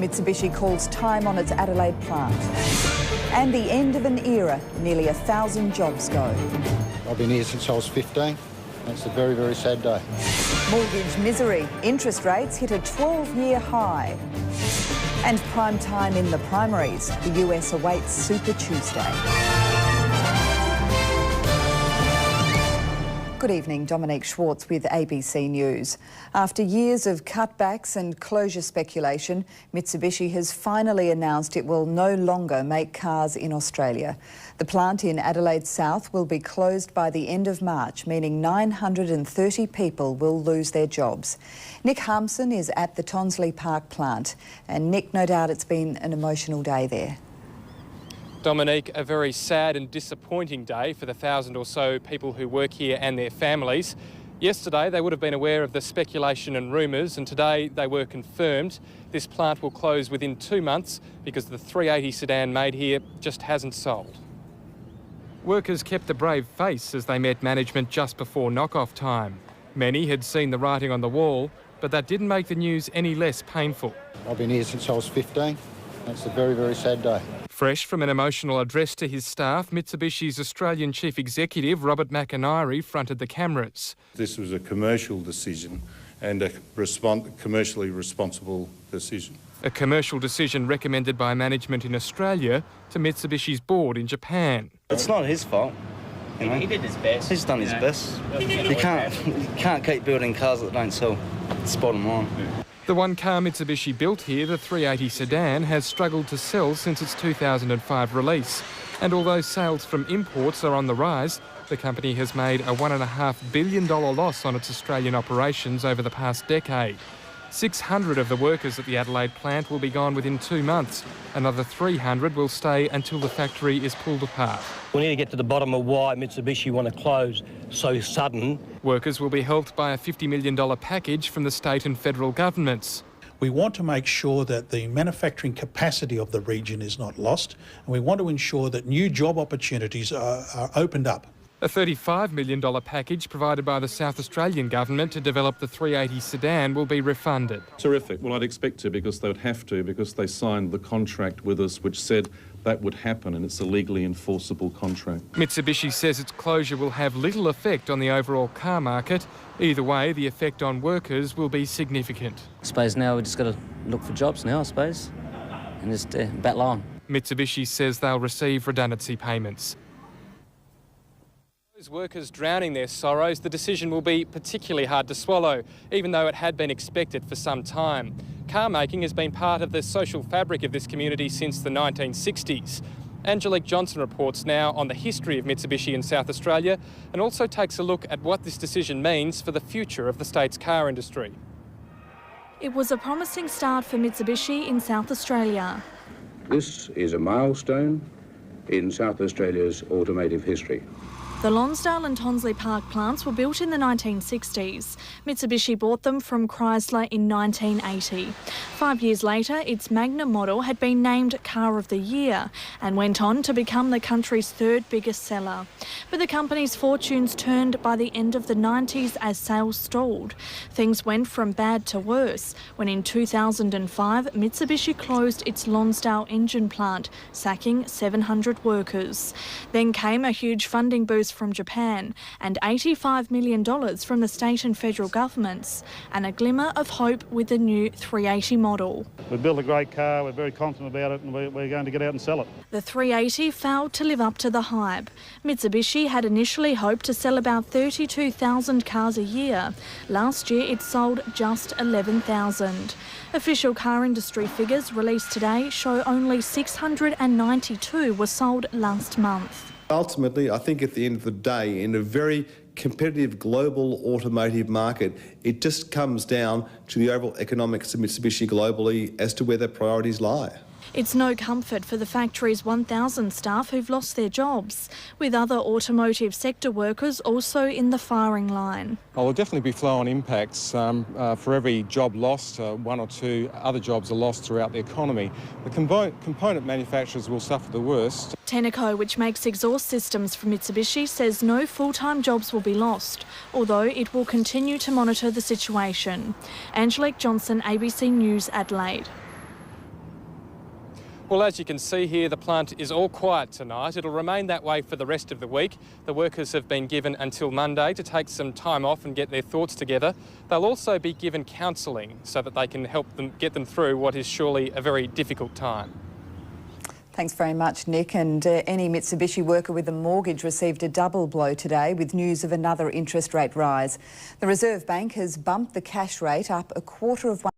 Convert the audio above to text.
Mitsubishi calls time on its Adelaide plant. And the end of an era, nearly 1,000 jobs go. I've been here since I was 15. It's a very, very sad day. Mortgage misery. Interest rates hit a 12-year high. And prime time in the primaries. The US awaits Super Tuesday. Good evening, Dominique Schwartz with ABC News. After years of cutbacks and closure speculation, Mitsubishi has finally announced it will no longer make cars in Australia. The plant in Adelaide South will be closed by the end of March, meaning 930 people will lose their jobs. Nick Harmson is at the Tonsley Park plant. And Nick, no doubt it's been an emotional day there. Dominique, a very sad and disappointing day for the 1,000 or so people who work here and their families. Yesterday they would have been aware of the speculation and rumours, and today they were confirmed. This plant will close within 2 months because the 380 sedan made here just hasn't sold. Workers kept a brave face as they met management just before knock-off time. Many had seen the writing on the wall, but that didn't make the news any less painful. I've been here since I was 15. It's a very, very sad day. Fresh from an emotional address to his staff, Mitsubishi's Australian Chief Executive, Robert McIntyre, fronted the cameras. This was a commercial decision and a commercially responsible decision. A commercial decision recommended by management in Australia to Mitsubishi's board in Japan. It's not his fault. You know? He did his best. He's done his best. You can't keep building cars that don't sell. It's bottom line. The one car Mitsubishi built here, the 380 sedan, has struggled to sell since its 2005 release. And although sales from imports are on the rise, the company has made a $1.5 billion loss on its Australian operations over the past decade. 600 of the workers at the Adelaide plant will be gone within 2 months. Another 300 will stay until the factory is pulled apart. We need to get to the bottom of why Mitsubishi want to close so sudden. Workers will be helped by a $50 million package from the state and federal governments. We want to make sure that the manufacturing capacity of the region is not lost, and we want to ensure that new job opportunities are opened up. A $35 million package provided by the South Australian government to develop the 380 sedan will be refunded. Terrific. Well, I'd expect to, because they would have to, because they signed the contract with us which said that would happen, and it's a legally enforceable contract. Mitsubishi says its closure will have little effect on the overall car market. Either way, the effect on workers will be significant. I suppose now we've just got to look for jobs now, I suppose, and just battle on. Mitsubishi says they'll receive redundancy payments. Those workers drowning their sorrows, the decision will be particularly hard to swallow, even though it had been expected for some time. Car making has been part of the social fabric of this community since the 1960s. Angelique Johnson reports now on the history of Mitsubishi in South Australia and also takes a look at what this decision means for the future of the state's car industry. It was a promising start for Mitsubishi in South Australia. This is a milestone in South Australia's automotive history. The Lonsdale and Tonsley Park plants were built in the 1960s. Mitsubishi bought them from Chrysler in 1980. 5 years later, its Magna model had been named Car of the Year and went on to become the country's third biggest seller. But the company's fortunes turned by the end of the 90s as sales stalled. Things went from bad to worse when in 2005, Mitsubishi closed its Lonsdale engine plant, sacking 700 workers. Then came a huge funding boost from Japan and $85 million from the state and federal governments, and a glimmer of hope with the new 380 model. We built a great car, we're very confident about it, and we're going to get out and sell it. The 380 failed to live up to the hype. Mitsubishi had initially hoped to sell about 32,000 cars a year. Last year it sold just 11,000. Official car industry figures released today show only 692 were sold last month. Ultimately, I think at the end of the day, in a very competitive global automotive market, it just comes down to the overall economics of Mitsubishi globally as to where their priorities lie. It's no comfort for the factory's 1,000 staff who've lost their jobs, with other automotive sector workers also in the firing line. Oh, there'll definitely be flow-on impacts. For every job lost, 1 or 2 other jobs are lost throughout the economy. The component manufacturers will suffer the worst. Tenneco, which makes exhaust systems for Mitsubishi, says no full-time jobs will be lost, although it will continue to monitor the situation. Angelique Johnson, ABC News, Adelaide. Well, as you can see here, the plant is all quiet tonight. It'll remain that way for the rest of the week. The workers have been given until Monday to take some time off and get their thoughts together. They'll also be given counselling so that they can help them get them through what is surely a very difficult time. Thanks very much, Nick. And any Mitsubishi worker with a mortgage received a double blow today with news of another interest rate rise. The Reserve Bank has bumped the cash rate up 1/4 of 1